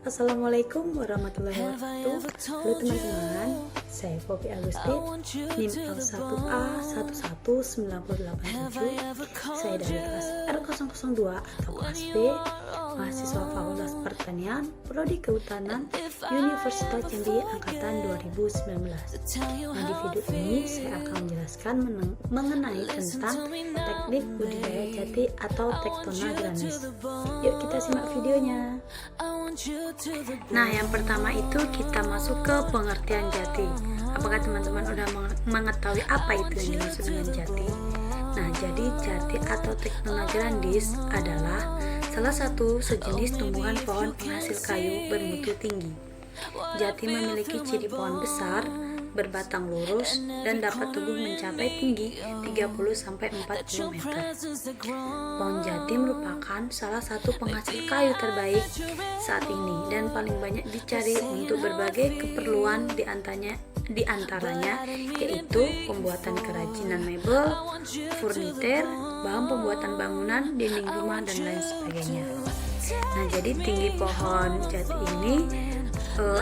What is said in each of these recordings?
Assalamualaikum warahmatullahi wabarakatuh. Halo teman-teman, saya Poppy Agustin, NIM L1A11987. Saya dari kelas R002 atau kelas B, mahasiswa Fakultas Pertanian, Prodi Kehutanan, Universitas Jambi Angkatan 2019. Nah, di video ini saya akan menjelaskan mengenai tentang teknik budidaya jati atau Tectona grandis. Yuk kita simak videonya. Nah, yang pertama itu kita masuk ke pengertian jati. Apakah teman-teman udah mengetahui apa itu yang dimaksud dengan jati? Nah, jadi jati atau Tectona grandis adalah salah satu sejenis tumbuhan pohon penghasil kayu bermutu tinggi. Jati memiliki ciri pohon besar, berbatang lurus, dan dapat tumbuh mencapai tinggi 30-40 meter. Pohon jati merupakan salah satu penghasil kayu terbaik saat ini dan paling banyak dicari untuk berbagai keperluan di antaranya yaitu pembuatan kerajinan mebel, furniture, bahan pembuatan bangunan, dinding rumah, dan lain sebagainya. Nah, jadi tinggi pohon jati ini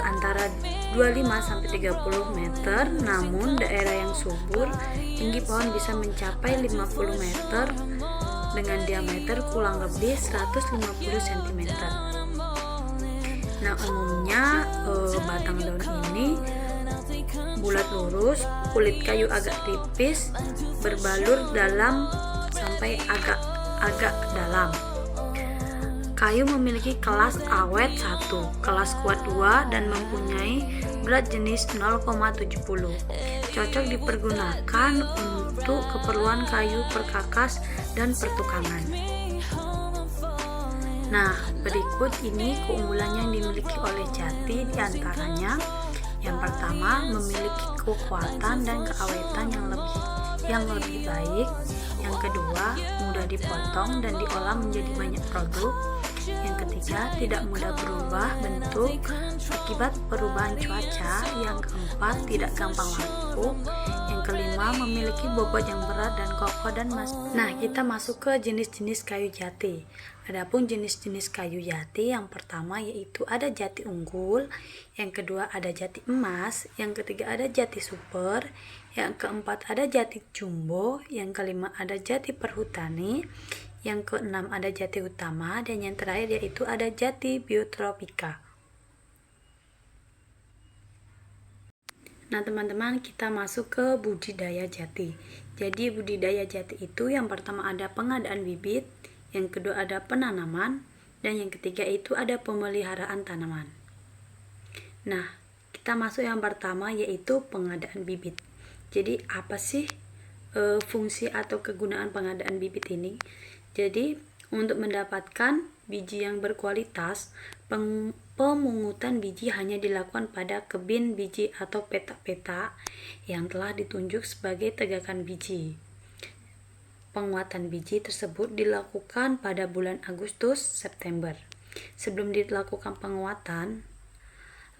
antara 25-30 meter, namun daerah yang subur tinggi pohon bisa mencapai 50 meter dengan diameter kurang lebih 150 cm. Nah, umumnya batang daun ini bulat lurus, kulit kayu agak tipis, berbalur dalam sampai agak dalam. Kayu memiliki kelas awet 1, kelas kuat 2, dan mempunyai berat jenis 0,70. Cocok dipergunakan untuk keperluan kayu perkakas dan pertukangan. Nah, berikut ini keunggulan yang dimiliki oleh jati, diantaranya yang pertama, memiliki kekuatan dan keawetan yang lebih baik. Yang kedua, mudah dipotong dan diolah menjadi banyak produk. Yang ketiga, tidak mudah berubah bentuk akibat perubahan cuaca. Yang keempat, tidak gampang lapuk. Yang kelima, memiliki bobot yang berat dan kokoh dan Nah, kita masuk ke jenis-jenis kayu jati. Adapun jenis-jenis kayu jati, yang pertama yaitu ada jati unggul, yang kedua ada jati emas, yang ketiga ada jati super, yang keempat ada jati jumbo, yang kelima ada jati perhutani, yang keenam ada jati utama, dan yang terakhir yaitu ada jati biotropika. Nah, teman-teman, kita masuk ke budidaya jati. Jadi budidaya jati itu yang pertama ada pengadaan bibit, yang kedua ada penanaman, dan yang ketiga itu ada pemeliharaan tanaman. Nah, kita masuk yang pertama yaitu pengadaan bibit. Jadi apa sih fungsi atau kegunaan pengadaan bibit ini? Jadi untuk mendapatkan biji yang berkualitas, pemungutan biji hanya dilakukan pada kebin biji atau petak-petak yang telah ditunjuk sebagai tegakan biji. Penguatan biji tersebut dilakukan pada bulan Agustus-September. Sebelum dilakukan penguatan,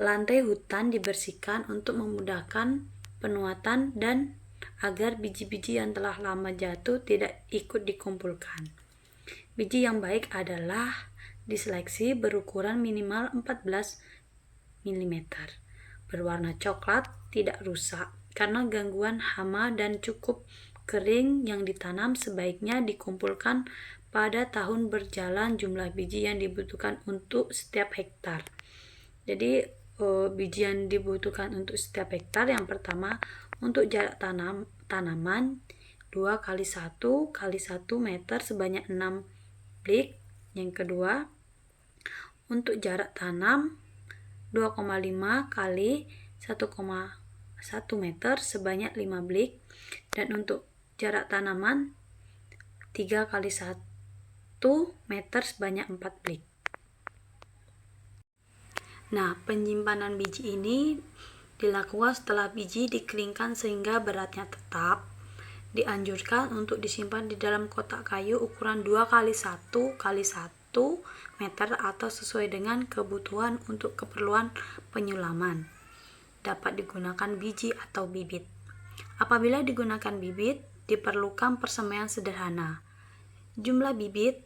lantai hutan dibersihkan untuk memudahkan penuatan dan agar biji-biji yang telah lama jatuh tidak ikut dikumpulkan. Biji yang baik adalah diseleksi berukuran minimal 14 mm, berwarna coklat, tidak rusak karena gangguan hama, dan cukup kering. Yang ditanam sebaiknya dikumpulkan pada tahun berjalan jumlah biji yang dibutuhkan untuk setiap hektar. Jadi biji yang dibutuhkan untuk setiap hektar, yang pertama untuk jarak tanaman 2x1 x 1 meter sebanyak 6 blik. Yang kedua untuk jarak tanam 2,5 x 1,1 meter sebanyak 5 blik, dan untuk jarak tanaman 3x1 meter sebanyak 4 blik. Nah, penyimpanan biji ini dilakukan setelah biji dikeringkan sehingga beratnya tetap. Dianjurkan untuk disimpan di dalam kotak kayu ukuran 2x1 x 1 meter atau sesuai dengan kebutuhan untuk keperluan penyulaman. Dapat digunakan biji atau bibit. Apabila digunakan bibit, diperlukan persemaian sederhana. Jumlah bibit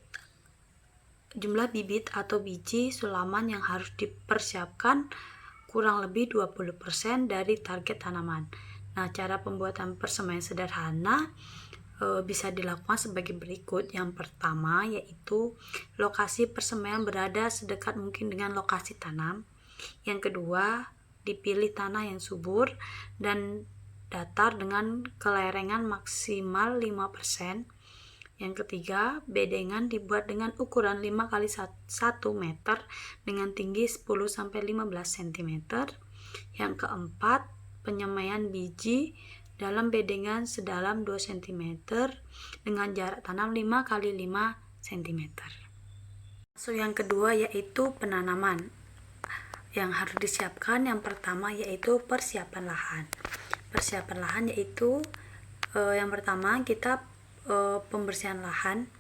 jumlah bibit atau biji sulaman yang harus dipersiapkan kurang lebih 20% dari target tanaman. Nah, cara pembuatan persemaian sederhana bisa dilakukan sebagai berikut. Yang pertama yaitu lokasi persemaian berada sedekat mungkin dengan lokasi tanam. Yang kedua, dipilih tanah yang subur dan datar dengan kelerengan maksimal 5%. Yang ketiga, bedengan dibuat dengan ukuran 5 x 1 meter dengan tinggi 10-15 cm. Yang keempat, penyemaian biji dalam bedengan sedalam 2 cm dengan jarak tanam 5 x 5 cm. Masuk yang kedua yaitu penanaman. Yang harus disiapkan yang pertama yaitu persiapan lahan. Persiapan lahan yaitu yang pertama kita pembersihan lahan.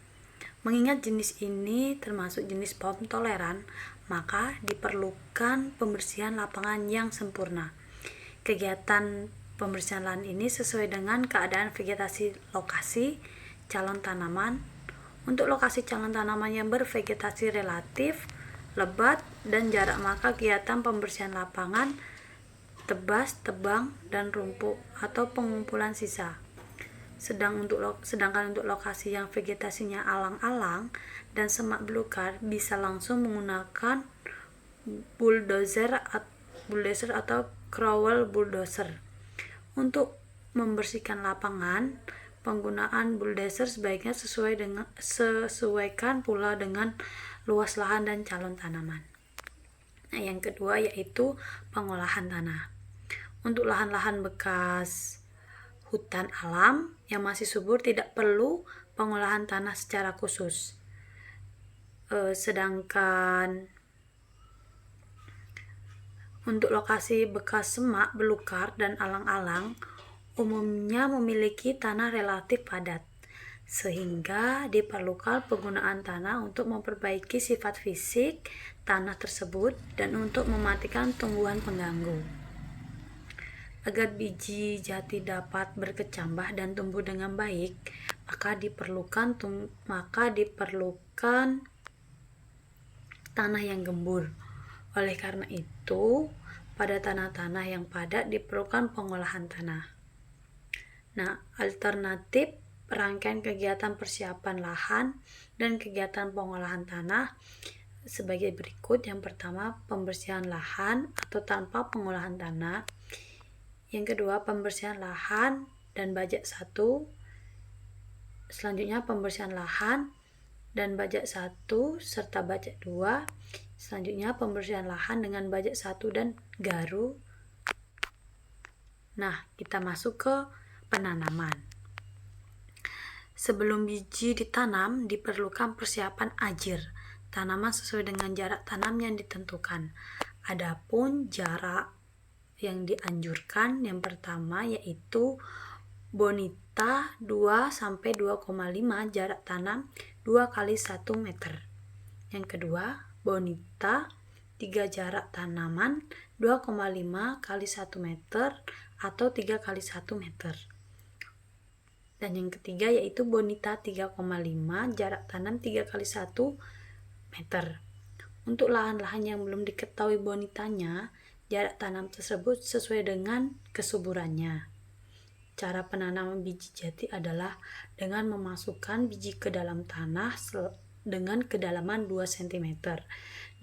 Mengingat jenis ini termasuk jenis pohon toleran, maka diperlukan pembersihan lapangan yang sempurna. Kegiatan pembersihan lahan ini sesuai dengan keadaan vegetasi lokasi calon tanaman. Untuk lokasi calon tanaman yang bervegetasi relatif lebat dan jarak, maka kegiatan pembersihan lapangan tebas, tebang, dan rumput atau pengumpulan sisa. Sedangkan untuk lokasi yang vegetasinya alang-alang dan semak belukar bisa langsung menggunakan bulldozer atau crawler bulldozer. Untuk membersihkan lapangan, penggunaan bulldozer sebaiknya sesuaikan pula dengan luas lahan dan calon tanaman. Nah, yang kedua yaitu pengolahan tanah. Untuk lahan-lahan bekas hutan alam yang masih subur tidak perlu pengolahan tanah secara khusus. Sedangkan untuk lokasi bekas semak, belukar, dan alang-alang umumnya memiliki tanah relatif padat, sehingga diperlukan penggunaan tanah untuk memperbaiki sifat fisik tanah tersebut dan untuk mematikan tumbuhan pengganggu. Agar biji jati dapat berkecambah dan tumbuh dengan baik, maka diperlukan tanah yang gembur. Oleh karena itu, pada tanah-tanah yang padat diperlukan pengolahan tanah. Nah, alternatif rangkaian kegiatan persiapan lahan dan kegiatan pengolahan tanah sebagai berikut. Yang pertama, pembersihan lahan atau tanpa pengolahan tanah. Yang kedua, pembersihan lahan dan bajak 1. Selanjutnya, pembersihan lahan dan bajak 1 serta bajak 2. Selanjutnya, pembersihan lahan dengan bajak 1 dan garu. Nah, kita masuk ke penanaman. Sebelum biji ditanam, diperlukan persiapan ajir tanaman sesuai dengan jarak tanam yang ditentukan. Adapun jarak yang dianjurkan yang pertama yaitu bonita 2-2,5 jarak tanam 2 x 1 meter. Yang kedua, bonita 3 jarak tanaman 2,5 x 1 meter atau 3 x 1 meter. Dan yang ketiga yaitu bonita 3,5 jarak tanam 3 x 1 meter. Untuk lahan-lahan yang belum diketahui bonitanya, jarak tanam tersebut sesuai dengan kesuburannya. Cara penanaman biji jati adalah dengan memasukkan biji ke dalam tanah dengan kedalaman 2 cm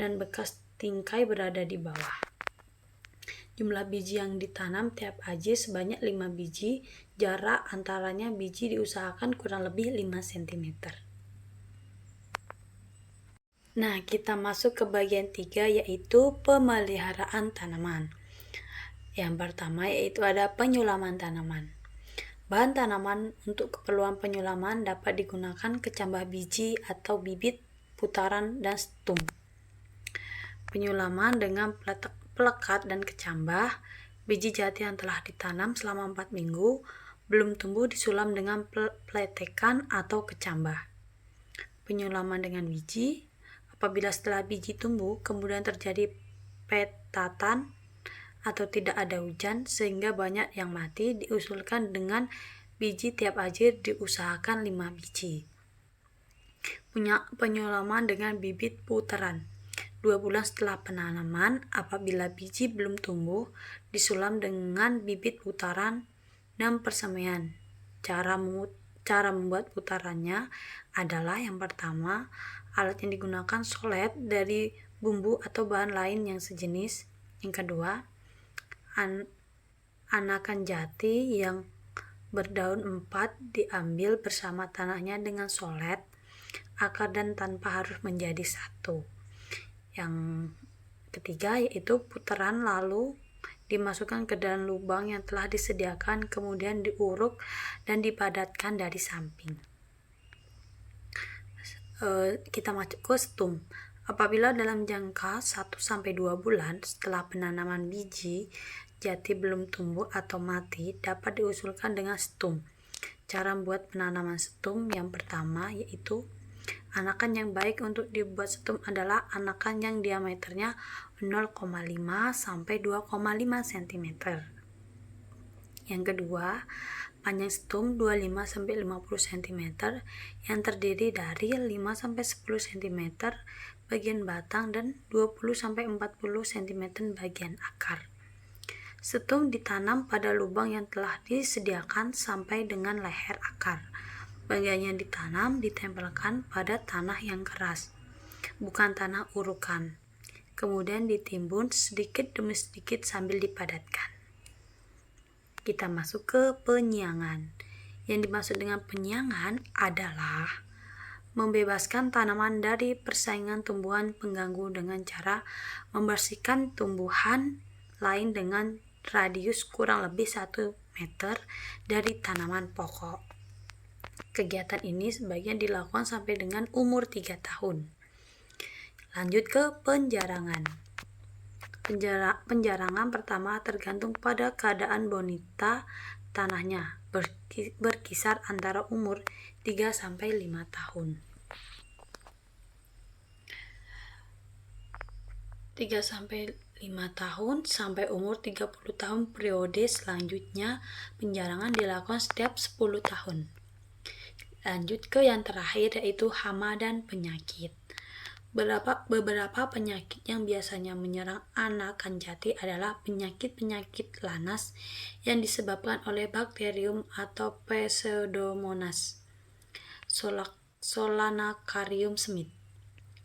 dan bekas tingkai berada di bawah. Jumlah biji yang ditanam tiap aji sebanyak 5 biji, jarak antaranya biji diusahakan kurang lebih 5 cm. Nah, kita masuk ke bagian 3 yaitu pemeliharaan tanaman. Yang pertama yaitu ada penyulaman tanaman. Bahan tanaman untuk keperluan penyulaman dapat digunakan kecambah biji atau bibit, putaran, dan stum. Penyulaman dengan pelekat dan kecambah. Biji jati yang telah ditanam selama 4 minggu belum tumbuh disulam dengan peletekan atau kecambah. Penyulaman dengan biji. Apabila setelah biji tumbuh kemudian terjadi petatan atau tidak ada hujan sehingga banyak yang mati, diusulkan dengan biji tiap ajir diusahakan 5 biji. Penyulaman dengan bibit putaran. 2 bulan setelah penanaman, apabila biji belum tumbuh, disulam dengan bibit putaran dan persemaian. Cara membuat putarannya adalah yang pertama, alat yang digunakan solet dari bumbu atau bahan lain yang sejenis. Yang kedua, anakan jati yang berdaun 4 diambil bersama tanahnya dengan solet, akar dan tanpa harus menjadi satu. Yang ketiga yaitu putaran lalu dimasukkan ke dalam lubang yang telah disediakan, kemudian diuruk dan dipadatkan dari samping. Kita masuk ke stum. Apabila dalam jangka 1-2 bulan setelah penanaman biji jati belum tumbuh atau mati, dapat diusulkan dengan stum. Cara membuat penanaman stum yang pertama yaitu anakan yang baik untuk dibuat stum adalah anakan yang diameternya 0,5 sampai 2,5 cm. Yang kedua, panjang stum 25 sampai 50 cm yang terdiri dari 5 sampai 10 cm bagian batang dan 20 sampai 40 cm bagian akar. Stum ditanam pada lubang yang telah disediakan sampai dengan leher akar. Bagian yang ditanam ditempelkan pada tanah yang keras, bukan tanah urukan. Kemudian ditimbun sedikit demi sedikit sambil dipadatkan. Kita masuk ke penyiangan. Yang dimaksud dengan penyiangan adalah membebaskan tanaman dari persaingan tumbuhan pengganggu dengan cara membersihkan tumbuhan lain dengan radius kurang lebih 1 meter dari tanaman pokok. Kegiatan ini sebagian dilakukan sampai dengan umur 3 tahun. Lanjut ke penjarangan. Penjarangan pertama tergantung pada keadaan bonita tanahnya, berkisar antara umur 3 sampai 5 tahun. 3 sampai 5 tahun sampai umur 30 tahun. Periode selanjutnya penjarangan dilakukan setiap 10 tahun. Lanjut ke yang terakhir yaitu hama dan penyakit. Beberapa penyakit yang biasanya menyerang anakan jati adalah penyakit-penyakit lanas yang disebabkan oleh bakterium atau Pseudomonas Solanacarium Smith.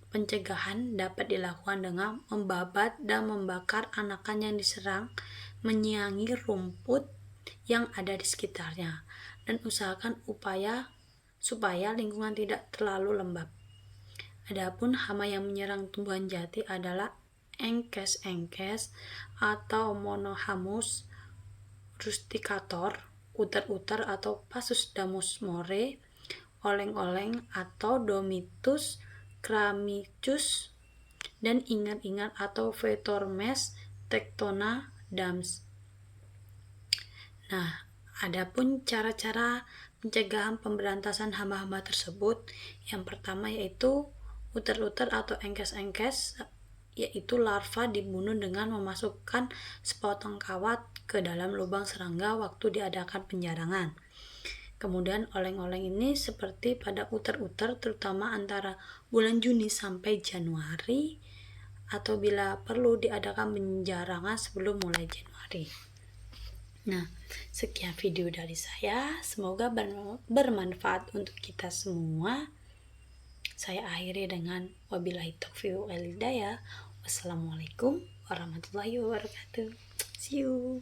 Pencegahan dapat dilakukan dengan membabat dan membakar anakan yang diserang, menyiangi rumput yang ada di sekitarnya, dan usahakan supaya lingkungan tidak terlalu lembab. Adapun hama yang menyerang tumbuhan jati adalah engkes-engkes atau Monohamus rusticator, uter-uter atau Pasus-damus more, oleng-oleng atau Domitus cramicus, dan ingat-ingat atau Phytormes tectona dams. Nah, adapun cara-cara pencegahan pemberantasan hama-hama tersebut, yang pertama yaitu uter-uter atau engkes-engkes, yaitu larva dibunuh dengan memasukkan sepotong kawat ke dalam lubang serangga waktu diadakan penjarangan. Kemudian oleng-oleng ini seperti pada uter-uter terutama antara bulan Juni sampai Januari, atau bila perlu diadakan penjarangan sebelum mulai Januari. Nah, sekian video dari saya, semoga bermanfaat untuk kita semua. Saya akhiri dengan wabillahi taufiq wal hidayah. Wassalamualaikum warahmatullahi wabarakatuh. See you.